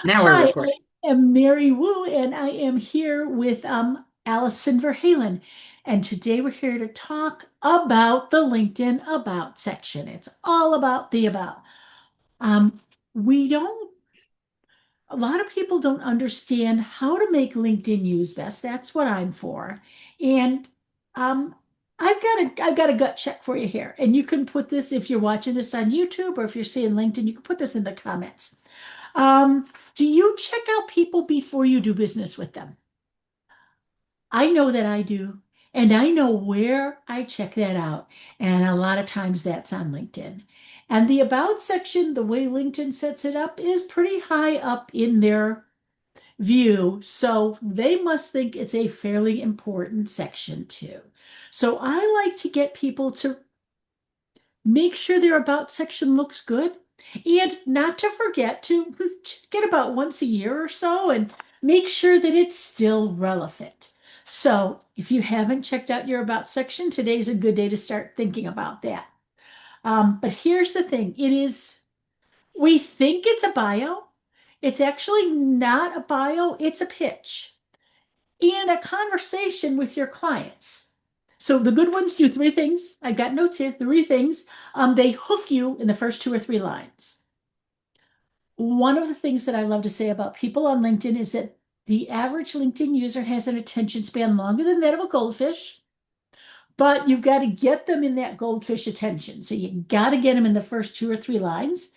Now we're Hi, recording. I am Mary Wu, and I am here with Allison Verhalen. And today we're here to talk about the LinkedIn About section. It's all about the about. Um, we don't, a lot of people don't understand how to make LinkedIn use best. That's what I'm for. And um, I've got a gut check for you here. And you can put this if you're watching this on YouTube or if you're seeing LinkedIn, you can put this in the comments. Um, do you check out people before you do business with them? I know that I do, and I know where I check that out. And a lot of times that's on LinkedIn. And the About section, the way LinkedIn sets it up, is pretty high up in their view. So they must think it's a fairly important section too. So I like to get people to make sure their About section looks good and not to forget to check it about once a year or so and make sure that it's still relevant. So if you haven't checked out your About section, today's a good day to start thinking about that. But here's the thing. We think it's a bio. It's actually not a bio, it's a pitch and a conversation with your clients. So the good ones do three things. I've got notes here, three things. They hook you in the first two or three lines. One of the things that I love to say about people on LinkedIn is that the average LinkedIn user has an attention span longer than that of a goldfish, but you've got to get them in that goldfish attention. So you got to get them in the first two or three lines.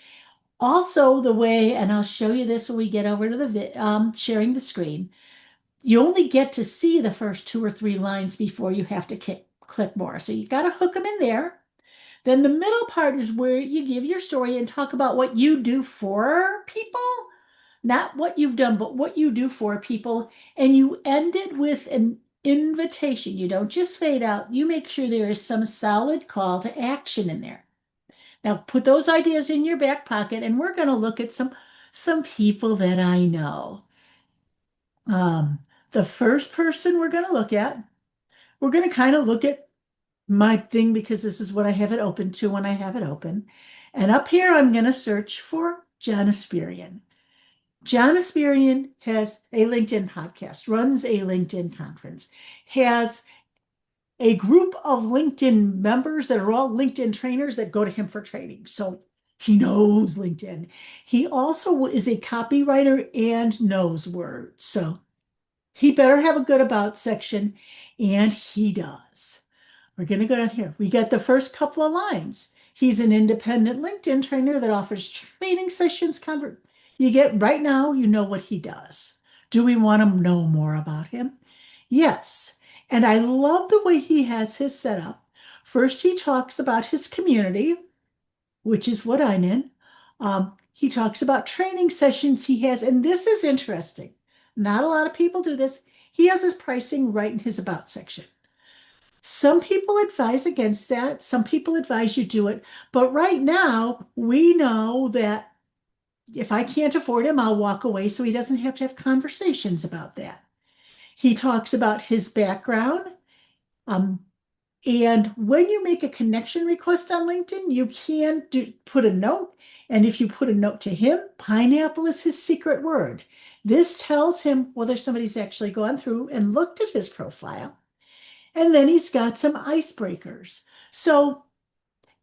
Also, the way, and I'll show you this when we get over to the sharing the screen, you only get to see the first two or three lines before you have to click more. So you got to hook them in there. Then the middle part is where you give your story and talk about what you do for people, not what you've done, but what you do for people. And you end it with an invitation. You don't just fade out, you make sure there is some solid call to action in there. Now put those ideas in your back pocket, and we're going to look at some people that I know. Um, the first person we're going to look at, we're going to kind of look at my thing because this is what I have it open to when I have it open. And up here, I'm going to search for John Asperian. John Asperian has a LinkedIn podcast, runs a LinkedIn conference, has a group of LinkedIn members that are all LinkedIn trainers that go to him for training. So he knows LinkedIn. He also is a copywriter and knows words. So he better have a good about section, and he does. We're going to go down here. We get the first couple of lines. He's an independent LinkedIn trainer that offers training sessions. You get right now, you know what he does. Do we want to know more about him? Yes. And I love the way he has his setup. First, he talks about his community, which is what I'm in. He talks about training sessions he has, and this is interesting. Not a lot of people do this. He has his pricing right in his about section. Some people advise against that. Some people advise you do it. But right now, we know that if I can't afford him, I'll walk away so he doesn't have to have conversations about that. He talks about his background. Um, and when you make a connection request on LinkedIn, you can put a note. And if you put a note to him, pineapple is his secret word. This tells him whether somebody's actually gone through and looked at his profile. And then he's got some icebreakers. So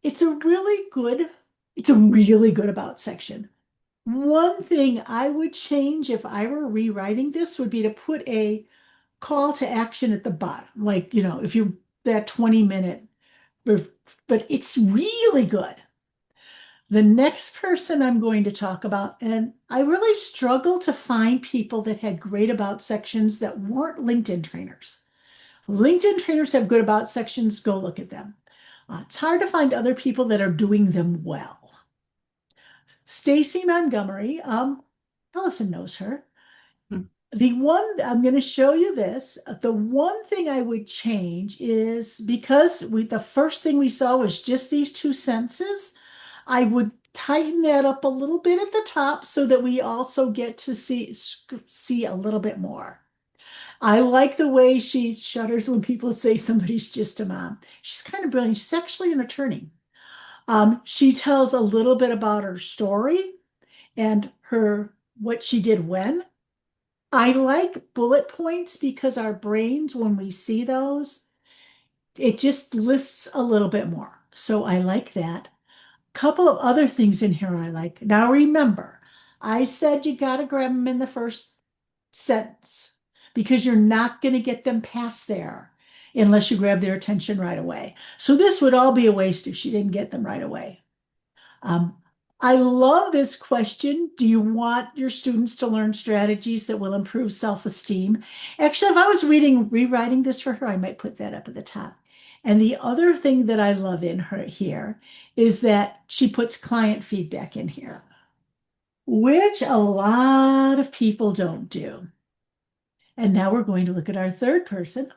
it's a really good, it's a really good about section. One thing I would change if I were rewriting this would be to put a call to action at the bottom. Like, if you that 20-minute, but it's really good. The next person I'm going to talk about, and I really struggle to find people that had great about sections that weren't LinkedIn trainers. LinkedIn trainers have good about sections. Go look at them. It's hard to find other people that are doing them well. Stacy Montgomery, Allison knows her. The one I'm going to show you this. The one thing I would change is because the first thing we saw was just these two sentences. I would tighten that up a little bit at the top so that we also get to see a little bit more. I like the way she shudders when people say somebody's just a mom. She's kind of brilliant. She's actually an attorney. She tells a little bit about her story and her what she did when. I like bullet points because our brains, when we see those, it just lists a little bit more. So I like that. Couple of other things in here I like. Now remember, I said you got to grab them in the first sentence because you're not going to get them past there unless you grab their attention right away. So this would all be a waste if she didn't get them right away. Um, I love this question. Do you want your students to learn strategies that will improve self-esteem? Actually, if I was rewriting this for her, I might put that up at the top. And the other thing that I love in her here is that she puts client feedback in here, which a lot of people don't do. And now we're going to look at our third person.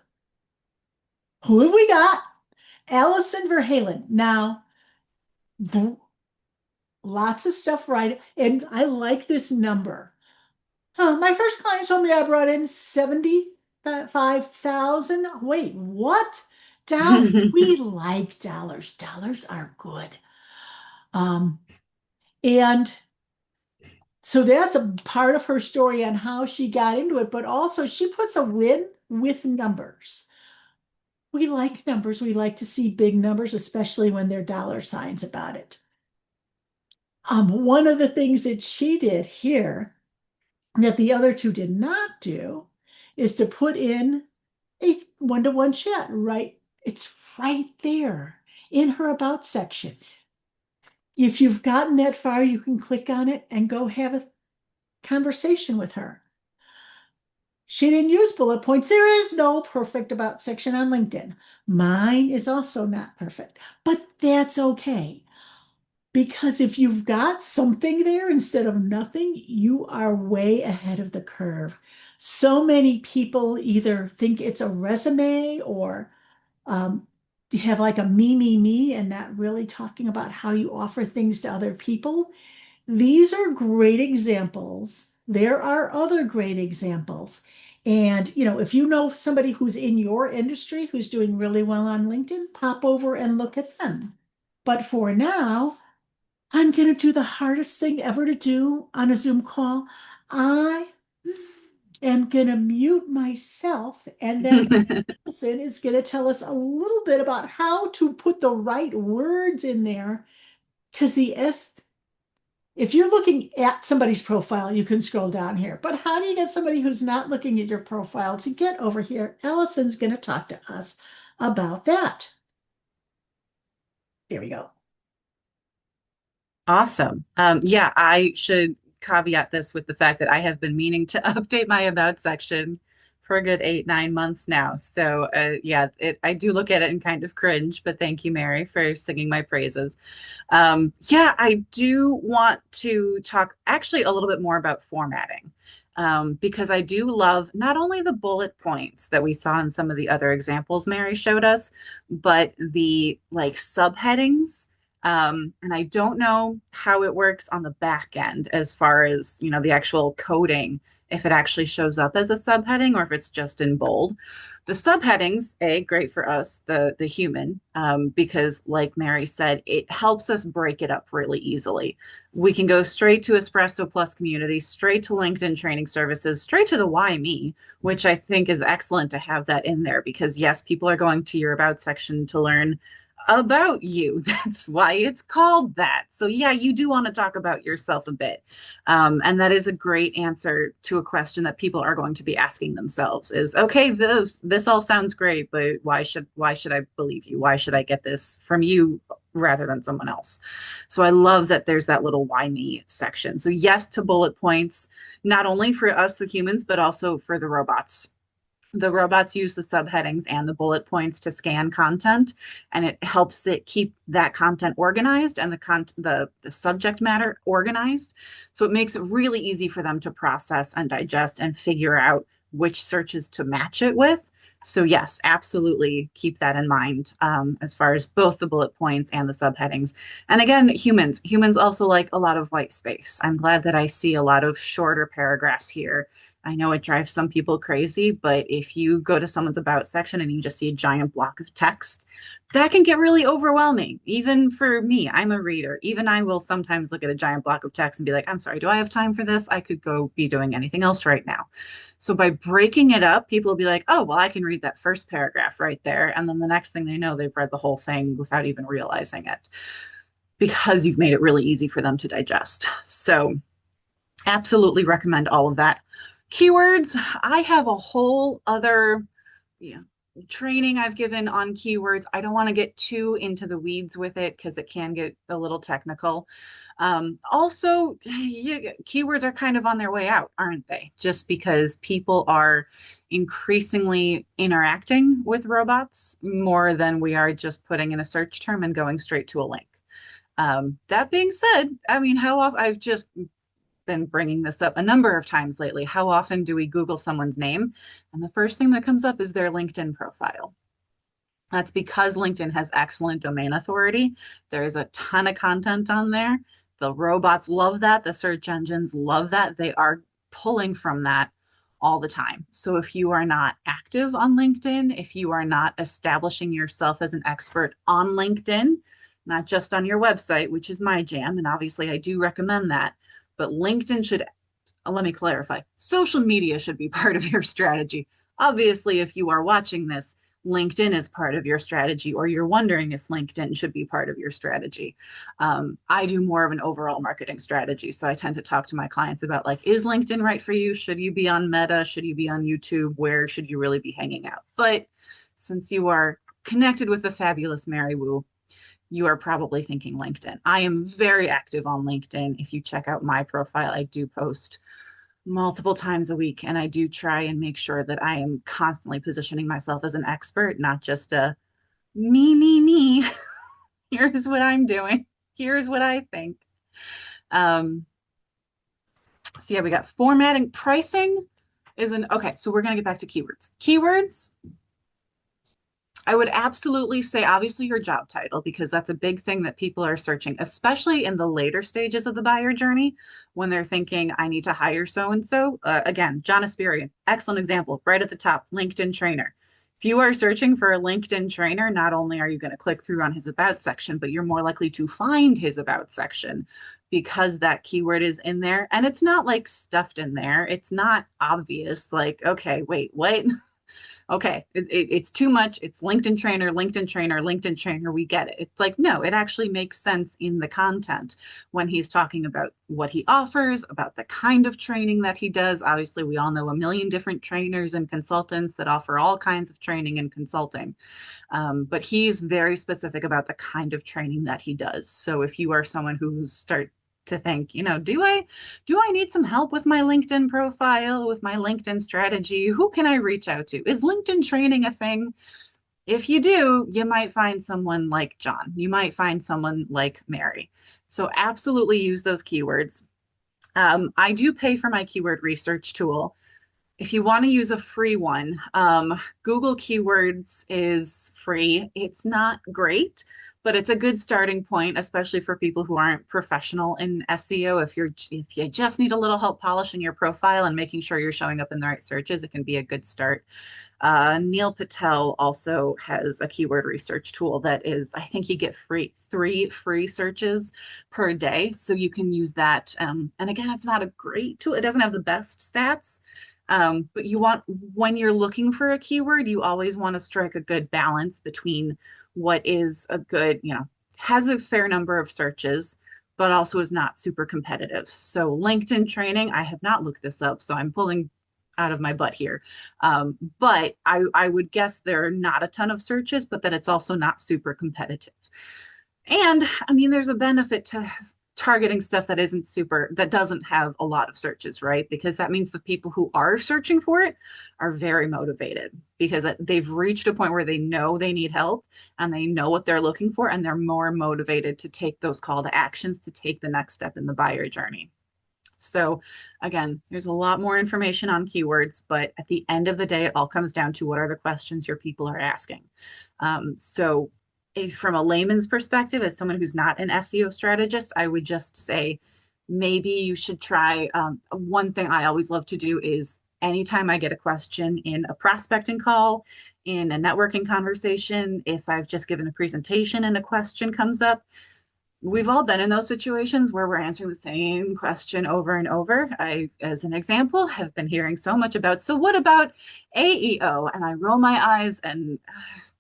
Who have we got? Allison Verhalen. Now, the, lots of stuff right. And I like this number. My first client told me I brought in 75,000. Wait, what? Dollars. We like dollars. Dollars are good. Um, and so that's a part of her story on how she got into it, but also she puts a win with numbers. We like numbers. We like to see big numbers, especially when there are dollar signs about it. One of the things that she did here that the other two did not do is to put in a one-to-one chat, right? It's right there in her about section. If you've gotten that far, you can click on it and go have a conversation with her. She didn't use bullet points. There is no perfect about section on LinkedIn. Mine is also not perfect, but that's okay. Because if you've got something there instead of nothing, you are way ahead of the curve. So many people either think it's a resume or have like a me, and not really talking about how you offer things to other people. These are great examples. There are other great examples. And, if you know somebody who's in your industry who's doing really well on LinkedIn, pop over and look at them. But for now, I'm going to do the hardest thing ever to do on a Zoom call. I am going to mute myself, and then Allison is going to tell us a little bit about how to put the right words in there. Because if you're looking at somebody's profile, you can scroll down here. But how do you get somebody who's not looking at your profile to get over here? Allison's going to talk to us about that. There we go. Awesome. Yeah, I should caveat this with the fact that I have been meaning to update my about section for a good 8, 9 months now. So, yeah, I do look at it and kind of cringe, but thank you, Mary, for singing my praises. Yeah, I do want to talk actually a little bit more about formatting. Because I do love not only the bullet points that we saw in some of the other examples Mary showed us, but the like subheadings. And I don't know how it works on the back end as far as, the actual coding, if it actually shows up as a subheading or if it's just in bold. The subheadings, great for us, the human, because like Mary said, it helps us break it up really easily. We can go straight to Espresso Plus community, straight to LinkedIn training services, straight to the Why Me, which I think is excellent to have that in there because yes, people are going to your about section to learn about you. That's why it's called that. So, yeah, you do want to talk about yourself a bit. And that is a great answer to a question that people are going to be asking themselves is, okay, this all sounds great, but why should I believe you? Why should I get this from you rather than someone else? So I love that there's that little why me section. So yes to bullet points, not only for us the humans, but also for the robots. The robots use the subheadings and the bullet points to scan content, and it helps it keep that content organized and the subject matter organized. So it makes it really easy for them to process and digest and figure out which searches to match it with. So yes, absolutely keep that in mind as far as both the bullet points and the subheadings. And again, humans also like a lot of white space. I'm glad that I see a lot of shorter paragraphs here. I know it drives some people crazy, but if you go to someone's about section and you just see a giant block of text, that can get really overwhelming. Even for me, I'm a reader. Even I will sometimes look at a giant block of text and be like, I'm sorry, do I have time for this? I could go be doing anything else right now. So by breaking it up, people will be like, oh, well, I can read that first paragraph right there. And then the next thing they know, they've read the whole thing without even realizing it because you've made it really easy for them to digest. So absolutely recommend all of that. Keywords, I have a whole other, yeah, training I've given on keywords. I don't want to get too into the weeds with it because it can get a little technical. Also, keywords are kind of on their way out, aren't they? Just because people are increasingly interacting with robots more than we are just putting in a search term and going straight to a link. That being said, I mean, how often I've just been bringing this up a number of times lately. How often do we Google someone's name? And the first thing that comes up is their LinkedIn profile. That's because LinkedIn has excellent domain authority. There's a ton of content on there. The robots love that. The search engines love that. They are pulling from that all the time. So if you are not active on LinkedIn, if you are not establishing yourself as an expert on LinkedIn, not just on your website, which is my jam, and obviously I do recommend that, but LinkedIn should, let me clarify, social media should be part of your strategy. Obviously, if you are watching this, LinkedIn is part of your strategy, or you're wondering if LinkedIn should be part of your strategy. I do more of an overall marketing strategy. So I tend to talk to my clients about like, is LinkedIn right for you? Should you be on Meta? Should you be on YouTube? Where should you really be hanging out? But since you are connected with the fabulous Mary Wu, you are probably thinking LinkedIn. I am very active on LinkedIn. If you check out my profile, I do post multiple times a week, and I do try and make sure that I am constantly positioning myself as an expert, not just a me. Here's what I'm doing. Here's what I think. Um, so yeah, we got formatting. Pricing is an okay. So we're gonna get back to keywords. Keywords, I would absolutely say, obviously, your job title, because that's a big thing that people are searching, especially in the later stages of the buyer journey when they're thinking, I need to hire so and so. Again, John Asperian, excellent example, right at the top, LinkedIn trainer. If you are searching for a LinkedIn trainer, not only are you going to click through on his about section, but you're more likely to find his about section because that keyword is in there. And it's not like stuffed in there. It's not obvious, like, okay, wait, what? Okay, it's too much. It's LinkedIn trainer, LinkedIn trainer, LinkedIn trainer. We get it. It's like, no, it actually makes sense in the content when he's talking about what he offers, about the kind of training that he does. Obviously, we all know a million different trainers and consultants that offer all kinds of training and consulting. But he's very specific about the kind of training that he does. So if you are someone who start to think, do I need some help with my LinkedIn profile, with my LinkedIn strategy? Who can I reach out to? Is LinkedIn training a thing? If you do, you might find someone like John. You might find someone like Mary. So absolutely use those keywords. I do pay for my keyword research tool. If you want to use a free one, Google Keywords is free. It's not great, but it's a good starting point, especially for people who aren't professional in SEO. If you just need a little help polishing your profile and making sure you're showing up in the right searches, it can be a good start. Neil Patel also has a keyword research tool that is, I think you get three free searches per day. So you can use that. And again, it's not a great tool. It doesn't have the best stats. But when you're looking for a keyword, you always want to strike a good balance between what is a good, has a fair number of searches, but also is not super competitive. So LinkedIn training, I have not looked this up, so I'm pulling out of my butt here. But I would guess there are not a ton of searches, but that it's also not super competitive. And I mean, there's a benefit to targeting stuff that doesn't have a lot of searches, right? Because that means the people who are searching for it are very motivated because they've reached a point where they know they need help and they know what they're looking for, and they're more motivated to take those call to actions to take the next step in the buyer journey. So again, there's a lot more information on keywords, but at the end of the day, it all comes down to what are the questions your people are asking. So from a layman's perspective, as someone who's not an SEO strategist, I would just say maybe you should try. One thing I always love to do is anytime I get a question in a prospecting call, in a networking conversation, if I've just given a presentation and a question comes up, we've all been in those situations where we're answering the same question over and over. I, as an example, have been hearing so much about, so what about AEO? And I roll my eyes and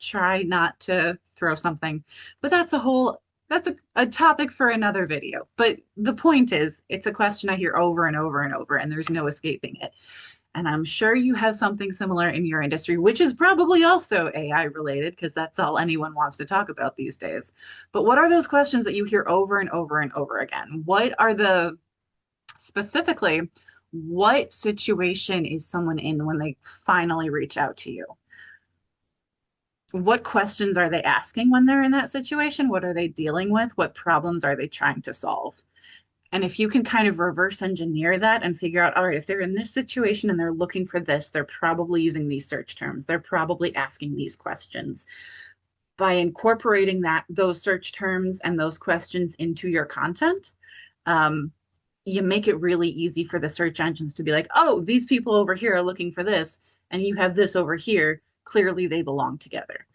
try not to throw something, but that's a topic for another video. But the point is, it's a question I hear over and over and over, and there's no escaping it. And I'm sure you have something similar in your industry, which is probably also AI related, because that's all anyone wants to talk about these days. But what are those questions that you hear over and over and over again? What are the specifically, what situation is someone in when they finally reach out to you? What questions are they asking when they're in that situation? What are they dealing with? What problems are they trying to solve? And if you can kind of reverse engineer that and figure out, all right, if they're in this situation and they're looking for this, they're probably using these search terms. They're probably asking these questions. By incorporating those search terms and those questions into your content, you make it really easy for the search engines to be like, oh, these people over here are looking for this, and you have this over here. Clearly, they belong together.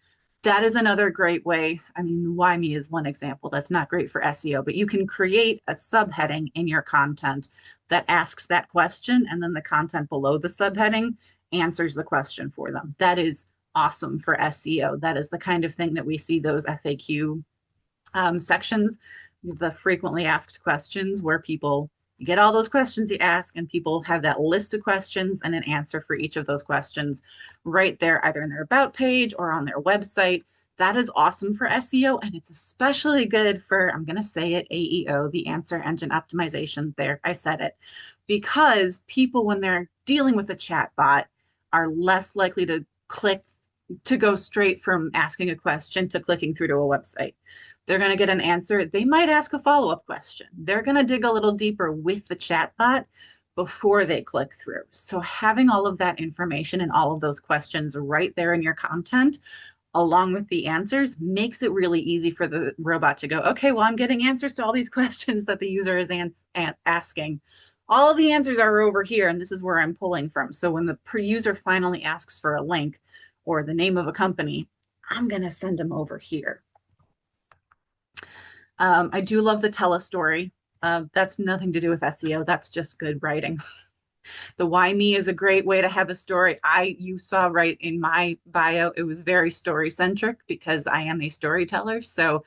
That is another great way. I mean, why me is one example. That's not great for SEO, but you can create a subheading in your content that asks that question, and then the content below the subheading answers the question for them. That is awesome for SEO. That is the kind of thing that we see those FAQ sections, the frequently asked questions, where people get all those questions you ask, and people have that list of questions and an answer for each of those questions right there, either in their about page or on their website. That is awesome for SEO, and it's especially good for, I'm going to say it, AEO, the answer engine optimization. There, I said it. Because people, when they're dealing with a chat bot, are less likely to click, to go straight from asking a question to clicking through to a website. They're going to get an answer. They might ask a follow-up question. They're going to dig a little deeper with the chatbot before they click through. So having all of that information and all of those questions right there in your content, along with the answers, makes it really easy for the robot to go, okay, well, I'm getting answers to all these questions that the user is asking. All of the answers are over here, and this is where I'm pulling from. So when the user finally asks for a link or the name of a company, I'm going to send them over here. I do love the tell a story. That's nothing to do with SEO. That's just good writing. The why me is a great way to have a story. You saw right in my bio, it was very story centric because I am a storyteller. So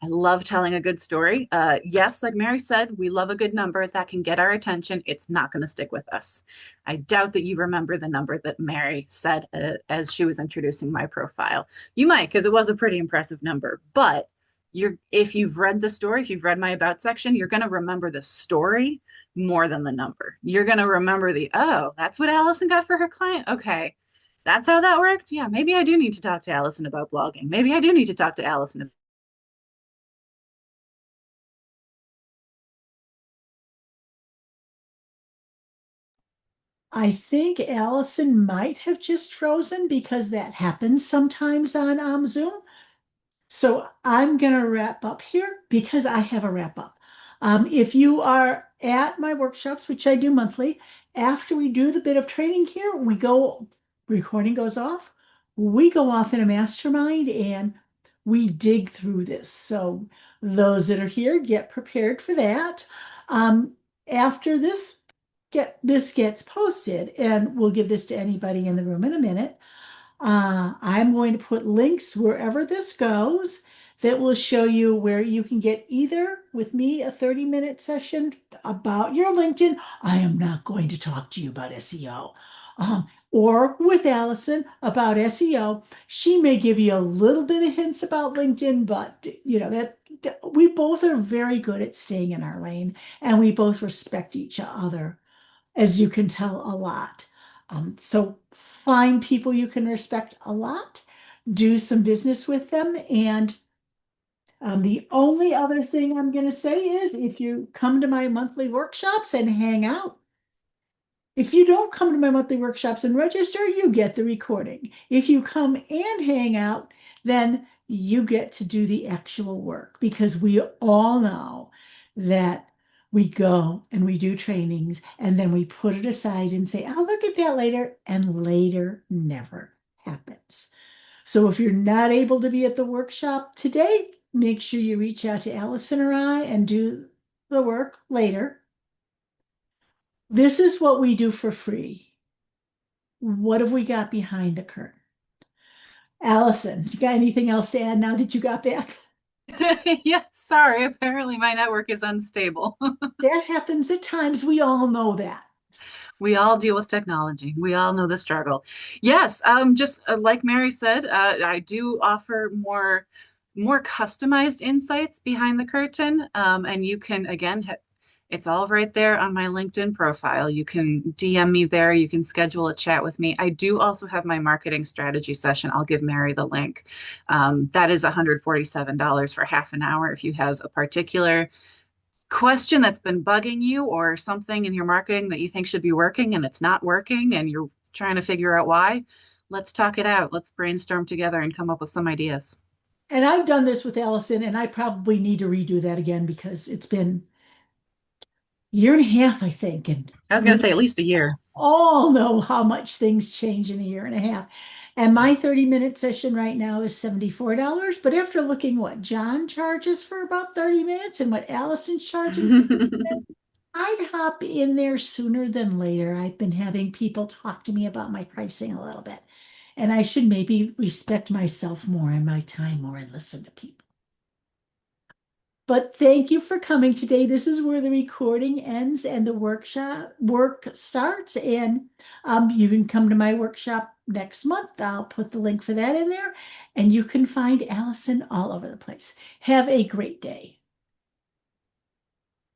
I love telling a good story. Yes, like Mary said, we love a good number that can get our attention. It's not going to stick with us. I doubt that you remember the number that Mary said as she was introducing my profile. You might, because it was a pretty impressive number, but if you've read the story, if you've read my about section, you're going to remember the story more than the number. You're going to remember oh, that's what Allison got for her client. Okay. That's how that worked. Yeah, maybe I do need to talk to Allison about blogging. Maybe I do need to talk to Allison. I think Allison might have just frozen because that happens sometimes on Zoom. So I'm going to wrap up here because I have a wrap up. If you are at my workshops, which I do monthly, after we do the bit of training here, recording goes off, we go off in a mastermind and we dig through this. So those that are here, get prepared for that. After this gets posted, and we'll give this to anybody in the room in a minute. I'm going to put links wherever this goes that will show you where you can get either with me a 30-minute session about your LinkedIn. I am not going to talk to you about SEO. Or with Allison about SEO. She may give you a little bit of hints about LinkedIn, but that we both are very good at staying in our lane, and we both respect each other, as you can tell, a lot. So find people you can respect a lot, do some business with them. And the only other thing I'm going to say is if you come to my monthly workshops and hang out, if you don't come to my monthly workshops and register, you get the recording. If you come and hang out, then you get to do the actual work, because we all know that We go and we do trainings and then we put it aside and say, I'll look at that later. And later never happens. So if you're not able to be at the workshop today, make sure you reach out to Allison or I and do the work later. This is what we do for free. What have we got behind the curtain? Allison, you got anything else to add now that you got back? Yeah, sorry. Apparently my network is unstable. That happens at times. We all know that. We all deal with technology. We all know the struggle. Yes, just like Mary said, I do offer more customized insights behind the curtain. And you can again, it's all right there on my LinkedIn profile. You can DM me there. You can schedule a chat with me. I do also have my marketing strategy session. I'll give Mary the link. That is $147 for half an hour if you have a particular question that's been bugging you or something in your marketing that you think should be working and it's not working and you're trying to figure out why. Let's talk it out. Let's brainstorm together and come up with some ideas. And I've done this with Allison, and I probably need to redo that again because it's been a year and a half, I think. And I was going to we say at least a year. all know how much things change in a year and a half. And my 30-minute session right now is $74. But after looking what John charges for about 30 minutes and what Allison's charging, I'd hop in there sooner than later. I've been having people talk to me about my pricing a little bit. And I should maybe respect myself more and my time more and listen to people. But thank you for coming today. This is where the recording ends and the work starts. And you can come to my workshop next month. I'll put the link for that in there. And you can find Allison all over the place. Have a great day.